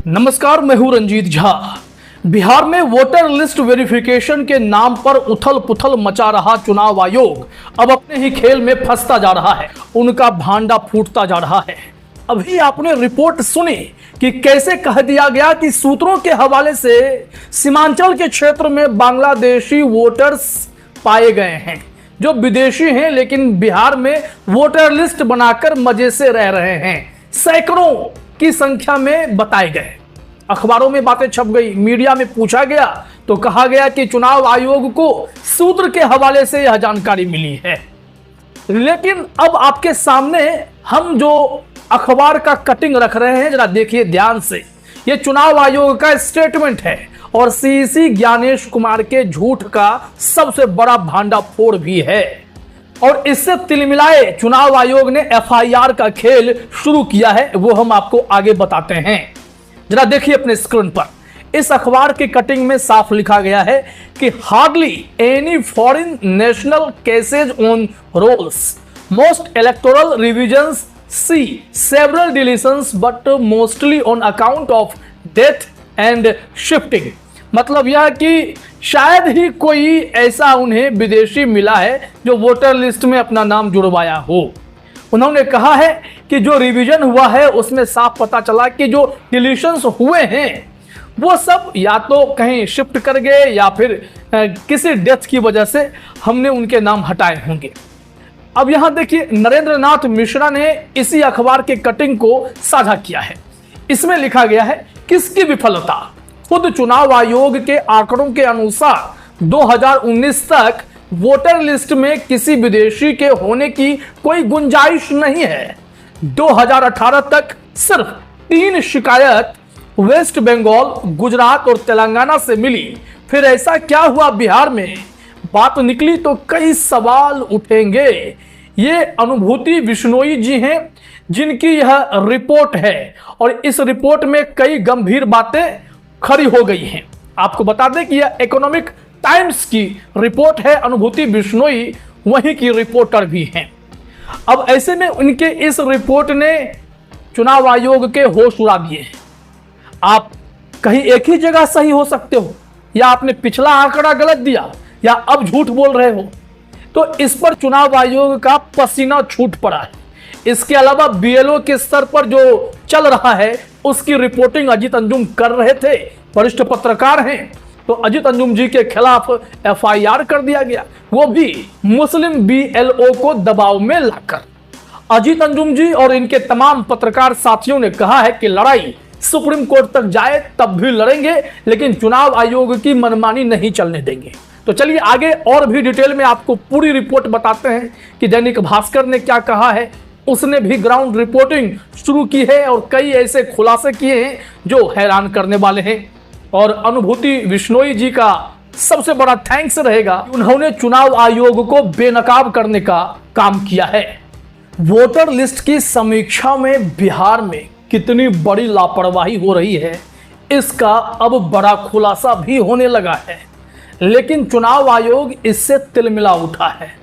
नमस्कार, मैं हूं रंजीत झा। बिहार में वोटर लिस्ट वेरिफिकेशन के नाम पर उथल पुथल मचा रहा चुनाव आयोग अब अपने ही खेल में फंसता जा रहा है। उनका भांडा फूटता जा रहा है। अभी आपने रिपोर्ट सुनी कि कैसे कह दिया गया कि सूत्रों के हवाले से सीमांचल के क्षेत्र में बांग्लादेशी वोटर्स पाए गए हैं जो विदेशी हैं, लेकिन बिहार में वोटर लिस्ट बनाकर मजे से रह रहे हैं। सैकड़ों की संख्या में बताए गए। अखबारों में बातें छप गई, मीडिया में पूछा गया तो कहा गया कि चुनाव आयोग को सूत्र के हवाले से यह जानकारी मिली है। लेकिन अब आपके सामने हम जो अखबार का कटिंग रख रहे हैं, जरा देखिए ध्यान से। यह चुनाव आयोग का स्टेटमेंट है और सीईसी ज्ञानेश कुमार के झूठ का सबसे बड़ा भांडाफोड़ भी है। और इससे तिलमिलाए चुनाव आयोग ने एफआईआर का खेल शुरू किया है, वो हम आपको आगे बताते हैं। जरा देखिए अपने स्क्रीन पर। इस अखबार की कटिंग में साफ लिखा गया है कि hardly any foreign national cases on rolls, most electoral revisions see several deletions but mostly on account of death and shifting. मतलब यह कि शायद ही कोई ऐसा उन्हें विदेशी मिला है जो वोटर लिस्ट में अपना नाम जुड़वाया हो। उन्होंने कहा है कि जो रिवीजन हुआ है उसमें साफ पता चला कि जो डिलीशंस हुए हैं वो सब या तो कहीं शिफ्ट कर गए या फिर किसी डेथ की वजह से हमने उनके नाम हटाए होंगे। अब यहां देखिए, नरेंद्र नाथ मिश्रा ने इसी अखबार के कटिंग को साझा किया है। इसमें लिखा गया है, किसकी विफलता? खुद चुनाव आयोग के आंकड़ों के अनुसार 2019 तक वोटर लिस्ट में किसी विदेशी के होने की कोई गुंजाइश नहीं है। 2018 तक सिर्फ 3 शिकायत वेस्ट बंगाल, गुजरात और तेलंगाना से मिली। फिर ऐसा क्या हुआ बिहार में? बात निकली तो कई सवाल उठेंगे। ये अनुभूति बिश्नोई जी हैं जिनकी यह रिपोर्ट है और इस रिपोर्ट में कई गंभीर बातें खड़ी हो गई हैं। आपको बता दें कि यह इकोनॉमिक टाइम्स की रिपोर्ट है। अनुभूति बिश्नोई वहीं की रिपोर्टर भी हैं। अब ऐसे में उनके इस रिपोर्ट ने चुनाव आयोग के होश उड़ा दिए हैं। आप कहीं एक ही जगह सही हो सकते हो, या आपने पिछला आंकड़ा गलत दिया, या अब झूठ बोल रहे हो, तो इस पर चुनाव आयोग का पसीना छूट पड़ा है। इसके अलावा बीएलओ के स्तर पर जो चल रहा है उसकी रिपोर्टिंग अजीत अंजुम कर रहे थे। वरिष्ठ पत्रकार हैं, तो अजीत अंजुम जी के खिलाफ एफआईआर कर दिया गया, वो भी मुस्लिम बीएलओ को दबाव में लाकर। अजीत अंजुम जी और इनके तमाम पत्रकार साथियों ने कहा है कि लड़ाई सुप्रीम कोर्ट तक जाए तब भी लड़ेंगे, लेकिन चुनाव आयोग की मनमानी नहीं चलने देंगे। तो चलिए आगे और भी डिटेल में आपको पूरी रिपोर्ट बताते हैं कि दैनिक भास्कर ने क्या कहा है। उसने भी ग्राउंड रिपोर्टिंग शुरू की है और कई ऐसे खुलासे किए हैं जो हैरान करने वाले हैं। और अनुभूति बिश्नोई जी का सबसे बड़ा थैंक्स रहेगा, उन्होंने चुनाव आयोग को बेनकाब करने का काम किया है। वोटर लिस्ट की समीक्षा में बिहार में कितनी बड़ी लापरवाही हो रही है, इसका अब बड़ा खुलासा भी होने लगा है। लेकिन चुनाव आयोग इससे तिलमिला उठा है।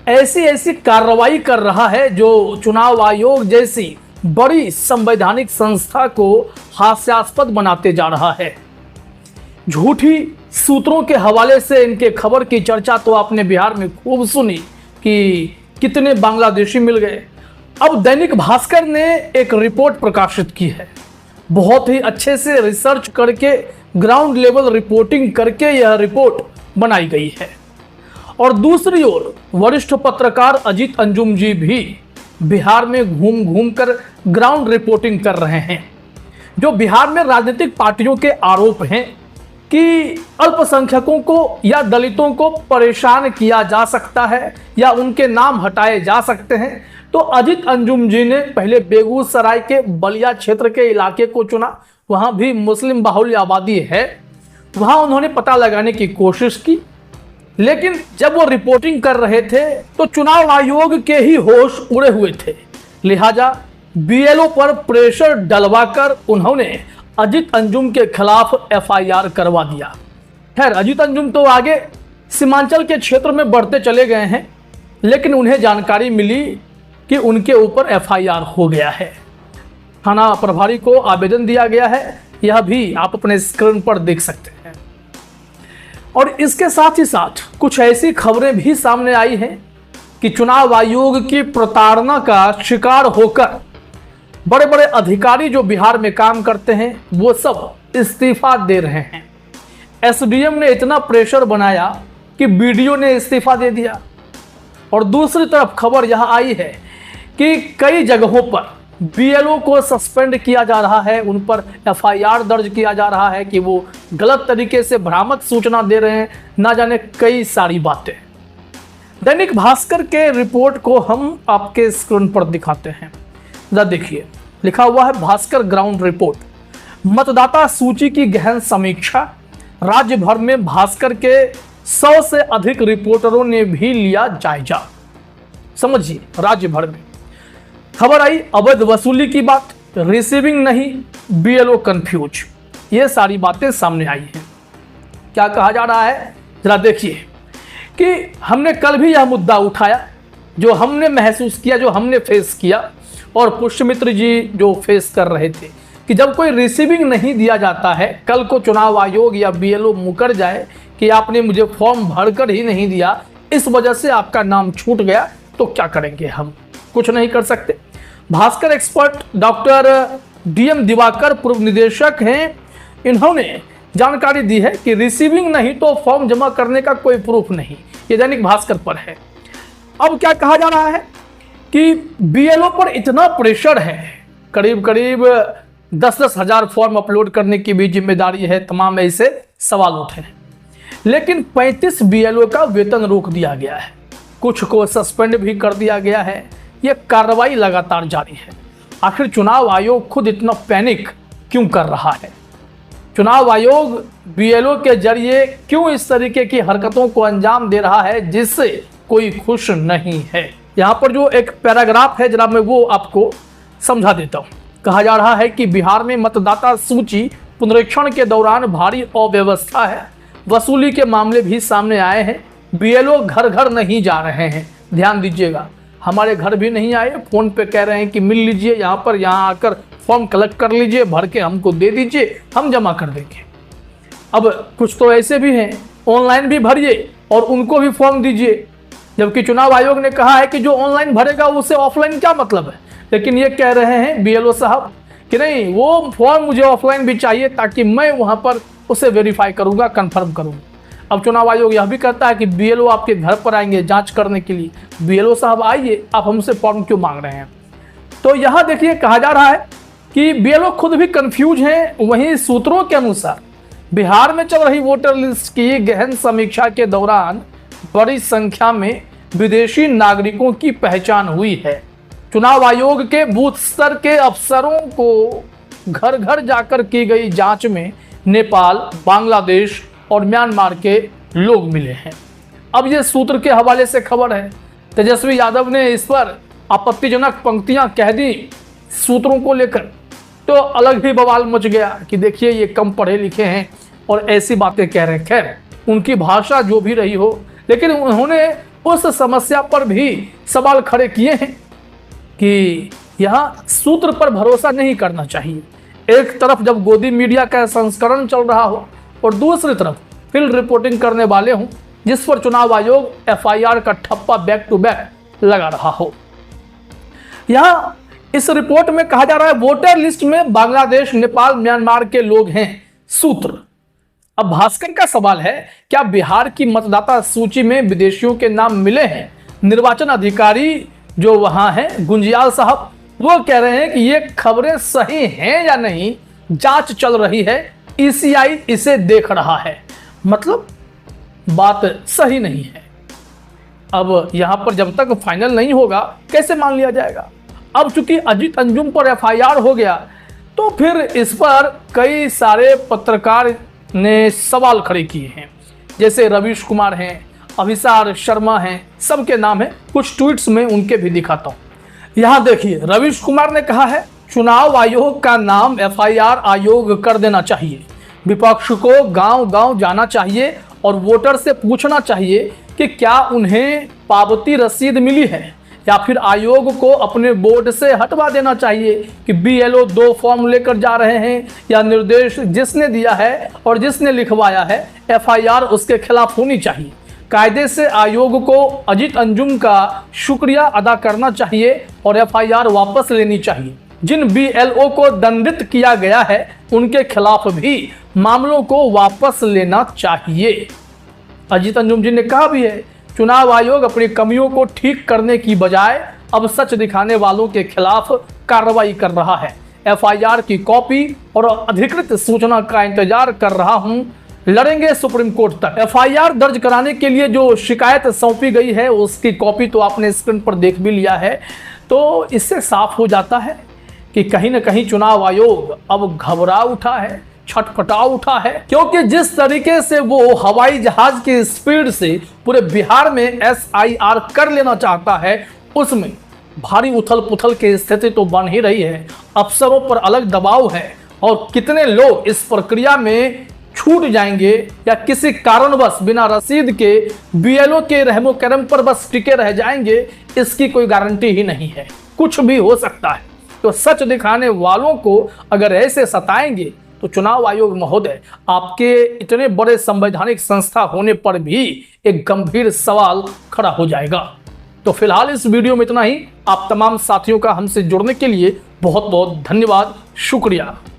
ऐसी ऐसी कार्रवाई कर रहा है जो चुनाव आयोग जैसी बड़ी संवैधानिक संस्था को हास्यास्पद बनाते जा रहा है। झूठी सूत्रों के हवाले से इनके खबर की चर्चा तो आपने बिहार में खूब सुनी कि कितने बांग्लादेशी मिल गए। अब दैनिक भास्कर ने एक रिपोर्ट प्रकाशित की है। बहुत ही अच्छे से रिसर्च करके, ग्राउंड लेवल रिपोर्टिंग करके यह रिपोर्ट बनाई गई है। और दूसरी ओर वरिष्ठ पत्रकार अजीत अंजुम जी भी बिहार में घूम घूम कर ग्राउंड रिपोर्टिंग कर रहे हैं। जो बिहार में राजनीतिक पार्टियों के आरोप हैं कि अल्पसंख्यकों को या दलितों को परेशान किया जा सकता है या उनके नाम हटाए जा सकते हैं, तो अजीत अंजुम जी ने पहले बेगूसराय के बलिया क्षेत्र के इलाके को चुना। वहां भी मुस्लिम बाहुल्य आबादी है। वहां उन्होंने पता लगाने की कोशिश की, लेकिन जब वो रिपोर्टिंग कर रहे थे तो चुनाव आयोग के ही होश उड़े हुए थे। लिहाजा बीएलओ पर प्रेशर डलवाकर उन्होंने अजीत अंजुम के खिलाफ एफआईआर करवा दिया। खैर, अजीत अंजुम तो आगे सीमांचल के क्षेत्र में बढ़ते चले गए हैं, लेकिन उन्हें जानकारी मिली कि उनके ऊपर एफआईआर हो गया है। थाना प्रभारी को आवेदन दिया गया है, यह भी आप अपने स्क्रीन पर देख सकते हैं। और इसके साथ ही साथ कुछ ऐसी खबरें भी सामने आई हैं कि चुनाव आयोग की प्रताड़ना का शिकार होकर बड़े बड़े अधिकारी जो बिहार में काम करते हैं वो सब इस्तीफा दे रहे हैं। एसडीएम ने इतना प्रेशर बनाया कि बीडीओ ने इस्तीफा दे दिया। और दूसरी तरफ खबर यह आई है कि कई जगहों पर बीएलओ को सस्पेंड किया जा रहा है, उन पर एफआईआर दर्ज किया जा रहा है कि वो गलत तरीके से भ्रामक सूचना दे रहे हैं, ना जाने कई सारी बातें। दैनिक भास्कर के रिपोर्ट को हम आपके स्क्रीन पर दिखाते हैं, जरा देखिए। लिखा हुआ है भास्कर ग्राउंड रिपोर्ट, मतदाता सूची की गहन समीक्षा। राज्य भर में भास्कर के 100 से अधिक रिपोर्टरों ने भी लिया जायजा। समझिए, राज्य भर में खबर आई अवैध वसूली की बात, रिसीविंग नहीं, बीएलओ कंफ्यूज, ये सारी बातें सामने आई हैं। क्या कहा जा रहा है जरा देखिए कि हमने कल भी यह मुद्दा उठाया, जो हमने महसूस किया, जो हमने फेस किया, और पुष्यमित्र जी जो फेस कर रहे थे कि जब कोई रिसीविंग नहीं दिया जाता है, कल को चुनाव आयोग या बीएलओ मुकर जाए कि आपने मुझे फॉर्म भरकर ही नहीं दिया, इस वजह से आपका नाम छूट गया, तो क्या करेंगे हम? कुछ नहीं कर सकते। Bhaskar expert doctor DM Diwakar पूर्व निदेशक हैं, इन्होंने जानकारी दी है कि रिसीविंग नहीं तो फॉर्म जमा करने का कोई प्रूफ नहीं। ये दैनिक भास्कर पर है। अब क्या कहा जा रहा है कि बीएलओ पर इतना प्रेशर है, करीब करीब 10-10 हजार फॉर्म अपलोड करने की भी जिम्मेदारी है, तमाम ऐसे सवाल उठे हैं। लेकिन 35 बीएलओ का वेतन रोक दिया गया है, कुछ को सस्पेंड भी कर दिया गया है। यह कार्रवाई लगातार जारी है। आखिर चुनाव आयोग खुद इतना पैनिक क्यों कर रहा है? चुनाव आयोग बीएलओ के जरिए क्यों इस तरीके की हरकतों को अंजाम दे रहा है जिससे कोई खुश नहीं है? यहाँ पर जो एक पैराग्राफ है, जरा मैं वो आपको समझा देता हूँ। कहा जा रहा है कि बिहार में मतदाता सूची पुनरीक्षण के दौरान भारी अव्यवस्था है, वसूली के मामले भी सामने आए हैं, बीएलओ घर घर नहीं जा रहे हैं। ध्यान दीजिएगा, हमारे घर भी नहीं आए, फोन पे कह रहे हैं कि मिल लीजिए यहाँ पर, यहाँ आकर फॉर्म कलेक्ट कर लीजिए, भर के हमको दे दीजिए, हम जमा कर देंगे। अब कुछ तो ऐसे भी हैं ऑनलाइन भी भरिए और उनको भी फॉर्म दीजिए, जबकि चुनाव आयोग ने कहा है कि जो ऑनलाइन भरेगा उसे ऑफलाइन क्या मतलब है। लेकिन ये कह रहे हैं बीएलओ साहब कि नहीं, वो फॉर्म मुझे ऑफलाइन भी चाहिए ताकि मैं वहाँ पर उसे वेरीफाई करूँगा, कंफर्म करूँगा। अब चुनाव आयोग यह भी कहता है कि बीएलओ आपके घर पर आएंगे जांच करने के लिए। बीएलओ साहब आइए, आप हमसे फॉर्म क्यों मांग रहे हैं? तो यहाँ देखिए, कहा जा रहा है कि बीएलओ खुद भी कंफ्यूज हैं। वहीं सूत्रों के अनुसार बिहार में चल रही वोटर लिस्ट की गहन समीक्षा के दौरान बड़ी संख्या में विदेशी नागरिकों की पहचान हुई है। चुनाव आयोग के बूथ स्तर के अफसरों को घर घर जाकर की गई जांच में नेपाल, बांग्लादेश और म्यांमार के लोग मिले हैं। अब ये सूत्र के हवाले से खबर है। तेजस्वी यादव ने इस पर आपत्तिजनक पंक्तियां कह दी सूत्रों को लेकर, तो अलग ही बवाल मच गया कि देखिए ये कम पढ़े लिखे हैं और ऐसी बातें कह रहे हैं। खैर, उनकी भाषा जो भी रही हो, लेकिन उन्होंने उस समस्या पर भी सवाल खड़े किए हैं कि यहाँ सूत्र पर भरोसा नहीं करना चाहिए। एक तरफ जब गोदी मीडिया का संस्करण चल रहा हो और दूसरी तरफ फील्ड रिपोर्टिंग करने वाले हों जिस पर चुनाव आयोग एफआईआर का ठप्पा बैक टू बैक लगा रहा हो। यहाँ इस रिपोर्ट में कहा जा रहा है वोटर लिस्ट में बांग्लादेश, नेपाल, म्यांमार के लोग हैं। सूत्र। अब भास्कर का सवाल है, क्या बिहार की मतदाता सूची में विदेशियों के नाम मिले हैं? निर्वाचन अधिकारी जो वहां हैं गुंजियाल साहब, वो कह रहे हैं कि ये खबरें सही हैं या नहीं, जांच चल रही है, ईसीआई इसे देख रहा है। मतलब बात सही नहीं है। अब यहां पर जब तक फाइनल नहीं होगा कैसे मान लिया जाएगा? अब चूंकि अजीत अंजुम पर एफआईआर हो गया तो फिर इस पर कई सारे पत्रकार ने सवाल खड़े किए हैं, जैसे रवीश कुमार हैं, अभिसार शर्मा हैं, सबके नाम है। कुछ ट्वीट्स में उनके भी दिखाता हूं। यहां देखिए, रवीश कुमार ने कहा है चुनाव आयोग का नाम एफआईआर आयोग कर देना चाहिए, विपक्ष को गांव गांव जाना चाहिए और वोटर से पूछना चाहिए कि क्या उन्हें पावती रसीद मिली है, या फिर आयोग को अपने बोर्ड से हटवा देना चाहिए कि BLO 2 फॉर्म लेकर जा रहे हैं, या निर्देश जिसने दिया है और जिसने लिखवाया है FIR उसके खिलाफ होनी चाहिए। कायदे से आयोग को अजीत अंजुम का शुक्रिया अदा करना चाहिए और FIR वापस लेनी चाहिए। जिन BLO को दंडित किया गया है उनके खिलाफ भी मामलों को वापस लेना चाहिए। अजीत अंजुम जी ने कहा भी है, चुनाव आयोग अपनी कमियों को ठीक करने की बजाय अब सच दिखाने वालों के खिलाफ कार्रवाई कर रहा है। FIR की कॉपी और अधिकृत सूचना का इंतजार कर रहा हूं, लड़ेंगे सुप्रीम कोर्ट तक। FIR दर्ज कराने के लिए जो शिकायत सौंपी गई है उसकी कॉपी तो आपने स्क्रीन पर देख भी लिया है। तो इससे साफ हो जाता है कि कहीं ना कहीं चुनाव आयोग अब घबरा उठा है, छटपटा उठा है, क्योंकि जिस तरीके से वो हवाई जहाज की स्पीड से पूरे बिहार में SIR कर लेना चाहता है, उसमें भारी उथल पुथल की स्थिति तो बन ही रही है। अफसरों पर अलग दबाव है और कितने लोग इस प्रक्रिया में छूट जाएंगे या किसी कारणवश बिना रसीद के BLO के रहमो करम पर बस टिके रह जाएंगे, इसकी कोई गारंटी ही नहीं है। कुछ भी हो सकता है। तो सच दिखाने वालों को अगर ऐसे सताएंगे तो चुनाव आयोग महोदय, आपके इतने बड़े संवैधानिक संस्था होने पर भी एक गंभीर सवाल खड़ा हो जाएगा। तो फिलहाल इस वीडियो में इतना ही। आप तमाम साथियों का हमसे जुड़ने के लिए बहुत बहुत धन्यवाद, शुक्रिया।